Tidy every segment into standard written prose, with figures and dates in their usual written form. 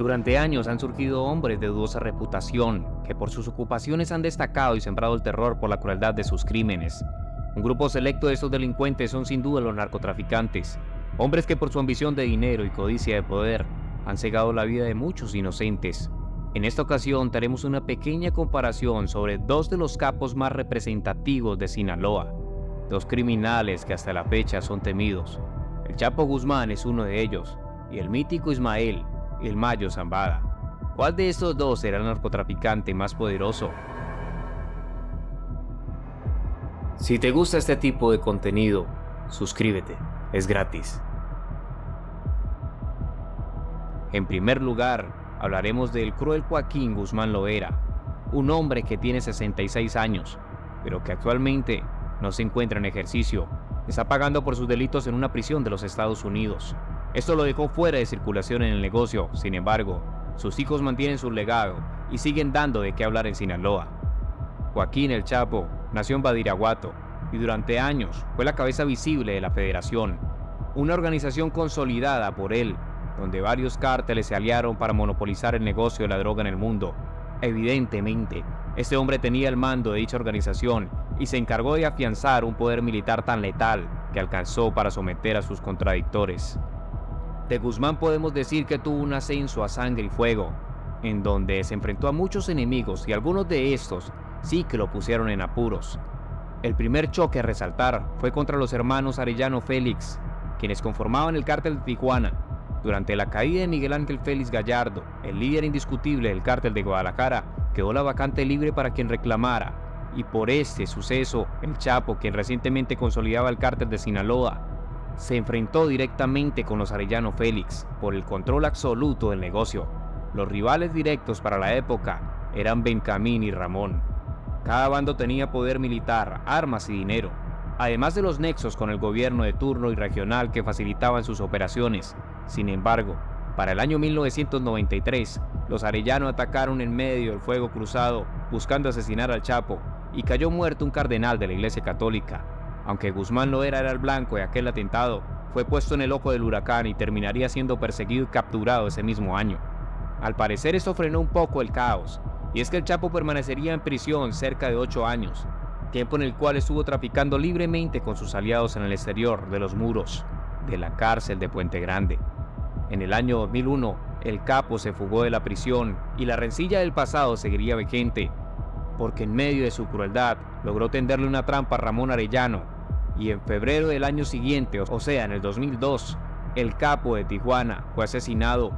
Durante años han surgido hombres de dudosa reputación, que por sus ocupaciones han destacado y sembrado el terror por la crueldad de sus crímenes. Un grupo selecto de estos delincuentes son sin duda los narcotraficantes, hombres que por su ambición de dinero y codicia de poder han cegado la vida de muchos inocentes. En esta ocasión haremos una pequeña comparación sobre dos de los capos más representativos de Sinaloa, dos criminales que hasta la fecha son temidos. El Chapo Guzmán es uno de ellos, y el mítico Ismael, el Mayo Zambada. ¿Cuál de estos dos será el narcotraficante más poderoso? Si te gusta este tipo de contenido, suscríbete, es gratis. En primer lugar, hablaremos del cruel Joaquín Guzmán Loera, un hombre que tiene 66 años, pero que actualmente no se encuentra en ejercicio. Está pagando por sus delitos en una prisión de los Estados Unidos. Esto lo dejó fuera de circulación en el negocio. Sin embargo, sus hijos mantienen su legado y siguen dando de qué hablar en Sinaloa. Joaquín el Chapo nació en Badiraguato y durante años fue la cabeza visible de la Federación, una organización consolidada por él, donde varios cárteles se aliaron para monopolizar el negocio de la droga en el mundo. Evidentemente, este hombre tenía el mando de dicha organización y se encargó de afianzar un poder militar tan letal que alcanzó para someter a sus contradictores. De Guzmán podemos decir que tuvo un ascenso a sangre y fuego, en donde se enfrentó a muchos enemigos y algunos de estos sí que lo pusieron en apuros. El primer choque a resaltar fue contra los hermanos Arellano Félix, quienes conformaban el cártel de Tijuana. Durante la caída de Miguel Ángel Félix Gallardo, el líder indiscutible del cártel de Guadalajara, quedó la vacante libre para quien reclamara, y por este suceso, el Chapo, quien recientemente consolidaba el cártel de Sinaloa, se enfrentó directamente con los Arellano Félix por el control absoluto del negocio. Los rivales directos para la época eran Benjamín y Ramón. Cada bando tenía poder militar, armas y dinero, además de los nexos con el gobierno de turno y regional que facilitaban sus operaciones. Sin embargo, para el año 1993, los Arellano atacaron en medio del fuego cruzado buscando asesinar al Chapo y cayó muerto un cardenal de la Iglesia Católica. Aunque Guzmán Loera era el blanco de aquel atentado, fue puesto en el ojo del huracán y terminaría siendo perseguido y capturado ese mismo año. Al parecer esto frenó un poco el caos, y es que el Chapo permanecería en prisión cerca de 8 años, tiempo en el cual estuvo traficando libremente con sus aliados en el exterior de los muros de la cárcel de Puente Grande. En el año 2001, el capo se fugó de la prisión y la rencilla del pasado seguiría vigente, porque en medio de su crueldad logró tenderle una trampa a Ramón Arellano, y en febrero del año siguiente, o sea en el 2002, el capo de Tijuana fue asesinado,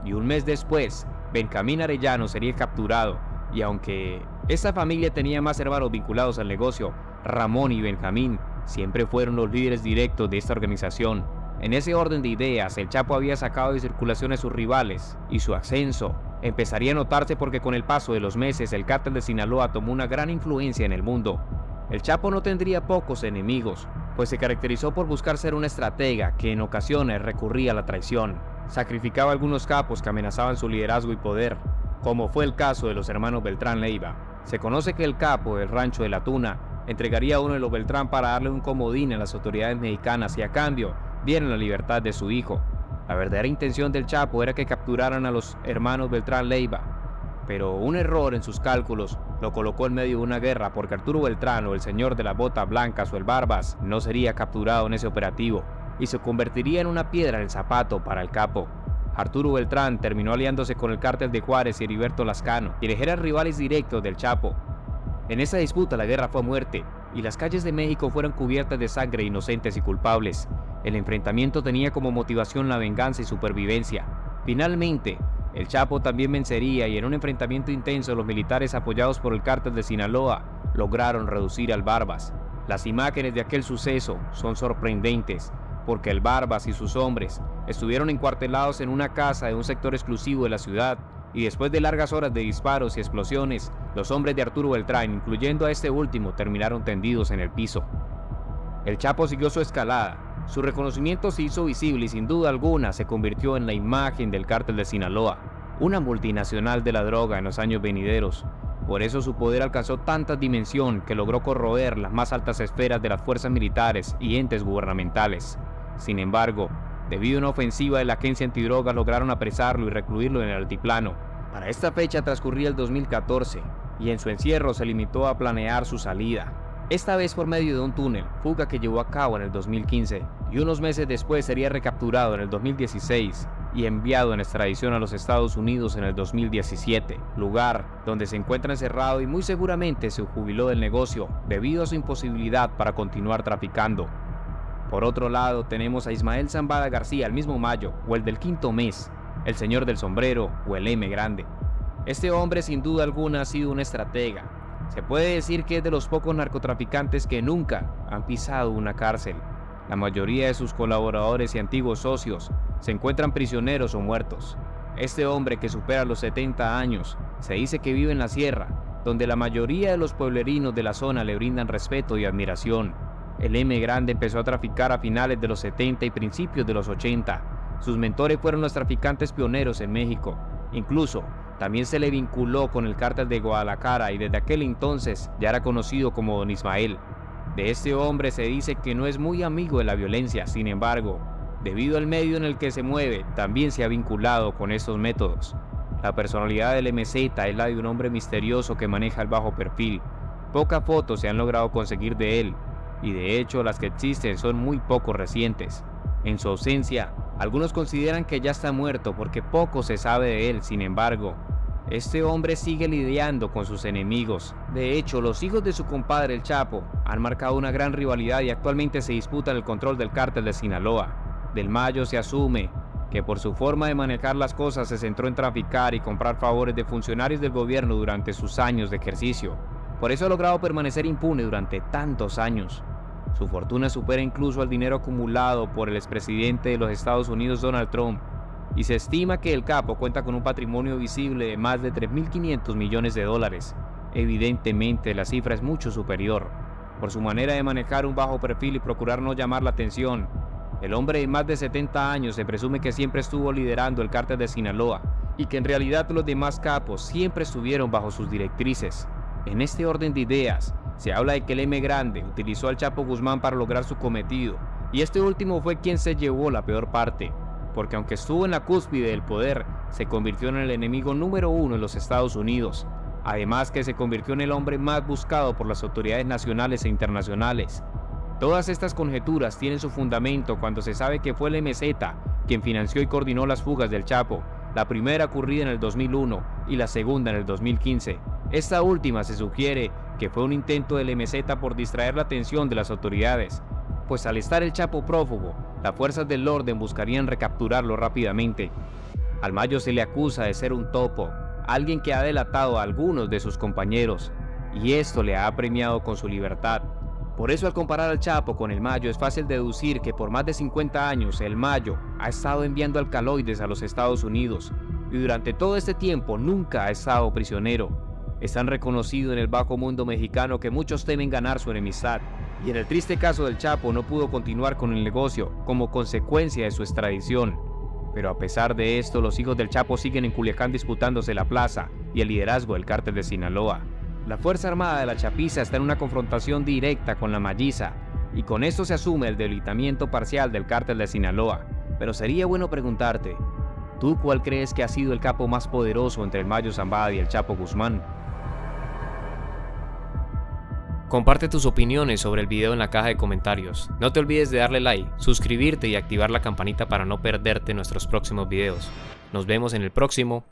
y un mes después, Benjamín Arellano sería capturado, y aunque esa familia tenía más hermanos vinculados al negocio, Ramón y Benjamín siempre fueron los líderes directos de esta organización. En ese orden de ideas, el Chapo había sacado de circulación a sus rivales, y su ascenso empezaría a notarse porque con el paso de los meses el cártel de Sinaloa tomó una gran influencia en el mundo. El Chapo no tendría pocos enemigos, pues se caracterizó por buscar ser un estratega que en ocasiones recurría a la traición. Sacrificaba a algunos capos que amenazaban su liderazgo y poder, como fue el caso de los hermanos Beltrán Leiva. Se conoce que el capo del rancho de la Tuna entregaría a uno de los Beltrán para darle un comodín a las autoridades mexicanas y a cambio dieran la libertad de su hijo. La verdadera intención del Chapo era que capturaran a los hermanos Beltrán Leiva, pero un error en sus cálculos lo colocó en medio de una guerra porque Arturo Beltrán o el señor de las botas blancas o el Barbas no sería capturado en ese operativo y se convertiría en una piedra en el zapato para el capo. Arturo Beltrán terminó aliándose con el cártel de Juárez y Heriberto Lascano, quienes eran rivales directos del Chapo. En esa disputa la guerra fue a muerte y las calles de México fueron cubiertas de sangre de inocentes y culpables. El enfrentamiento tenía como motivación la venganza y supervivencia. Finalmente, el Chapo también vencería y en un enfrentamiento intenso los militares apoyados por el cártel de Sinaloa lograron reducir al Barbas. Las imágenes de aquel suceso son sorprendentes porque el Barbas y sus hombres estuvieron encuartelados en una casa de un sector exclusivo de la ciudad y después de largas horas de disparos y explosiones, los hombres de Arturo Beltrán, incluyendo a este último, terminaron tendidos en el piso. El Chapo siguió su escalada. Su reconocimiento se hizo visible y sin duda alguna se convirtió en la imagen del cártel de Sinaloa, una multinacional de la droga en los años venideros. Por eso su poder alcanzó tanta dimensión que logró corroer las más altas esferas de las fuerzas militares y entes gubernamentales. Sin embargo, Debido a una ofensiva de la agencia antidrogas lograron apresarlo y recluirlo en el altiplano. Para esta fecha transcurría el 2014 y en su encierro se limitó a planear su salida. Esta vez por medio de un túnel, fuga que llevó a cabo en el 2015 y unos meses después sería recapturado en el 2016 y enviado en extradición a los Estados Unidos en el 2017, lugar donde se encuentra encerrado y muy seguramente se jubiló del negocio debido a su imposibilidad para continuar traficando. Por otro lado tenemos a Ismael Zambada García, el mismo Mayo o el del quinto mes, el señor del sombrero o el M grande. Este hombre sin duda alguna ha sido un estratega. Se puede decir que es de los pocos narcotraficantes que nunca han pisado una cárcel. La mayoría de sus colaboradores y antiguos socios se encuentran prisioneros o muertos. Este hombre que supera los 70 años se dice que vive en la sierra, donde la mayoría de los pueblerinos de la zona le brindan respeto y admiración. El M grande empezó a traficar a finales de los 70 y principios de los 80. Sus mentores fueron los traficantes pioneros en México. Incluso también se le vinculó con el cártel de Guadalajara y desde aquel entonces ya era conocido como Don Ismael. De este hombre se dice que no es muy amigo de la violencia, sin embargo, debido al medio en el que se mueve, también se ha vinculado con estos métodos. La personalidad del MZ es la de un hombre misterioso que maneja el bajo perfil. Pocas fotos se han logrado conseguir de él, y de hecho las que existen son muy poco recientes. En su ausencia, algunos consideran que ya está muerto porque poco se sabe de él. Sin embargo, este hombre sigue lidiando con sus enemigos. De hecho, los hijos de su compadre el Chapo han marcado una gran rivalidad y actualmente se disputan el control del cártel de Sinaloa. Del Mayo se asume que por su forma de manejar las cosas se centró en traficar y comprar favores de funcionarios del gobierno durante sus años de ejercicio. Por eso ha logrado permanecer impune durante tantos años. Su fortuna supera incluso al dinero acumulado por el expresidente de los Estados Unidos Donald Trump, y se estima que el capo cuenta con un patrimonio visible de más de 3.500 millones de dólares. Evidentemente la cifra es mucho superior. Por su manera de manejar un bajo perfil y procurar no llamar la atención, el hombre de más de 70 años se presume que siempre estuvo liderando el cártel de Sinaloa y que en realidad los demás capos siempre estuvieron bajo sus directrices. En este orden de ideas, se habla de que el M grande utilizó al Chapo Guzmán para lograr su cometido, y este último fue quien se llevó la peor parte, porque aunque estuvo en la cúspide del poder, se convirtió en el enemigo número uno en los Estados Unidos, además que se convirtió en el hombre más buscado por las autoridades nacionales e internacionales. Todas estas conjeturas tienen su fundamento cuando se sabe que fue el MZ quien financió y coordinó las fugas del Chapo, la primera ocurrida en el 2001 y la segunda en el 2015. Esta última se sugiere que fue un intento del MZ por distraer la atención de las autoridades, pues al estar el Chapo prófugo, las fuerzas del orden buscarían recapturarlo rápidamente. Al Mayo se le acusa de ser un topo, alguien que ha delatado a algunos de sus compañeros, y esto le ha premiado con su libertad. Por eso al comparar al Chapo con el Mayo es fácil deducir que por más de 50 años el Mayo ha estado enviando alcaloides a los Estados Unidos, y durante todo este tiempo nunca ha estado prisionero. Es tan reconocido en el bajo mundo mexicano que muchos temen ganar su enemistad, y en el triste caso del Chapo no pudo continuar con el negocio como consecuencia de su extradición. Pero a pesar de esto, los hijos del Chapo siguen en Culiacán disputándose la plaza y el liderazgo del cártel de Sinaloa. La Fuerza Armada de la Chapiza está en una confrontación directa con la Malliza, y con esto se asume el debilitamiento parcial del cártel de Sinaloa. Pero sería bueno preguntarte, ¿tú cuál crees que ha sido el capo más poderoso entre el Mayo Zambada y el Chapo Guzmán? Comparte tus opiniones sobre el video en la caja de comentarios. No te olvides de darle like, suscribirte y activar la campanita para no perderte nuestros próximos videos. Nos vemos en el próximo.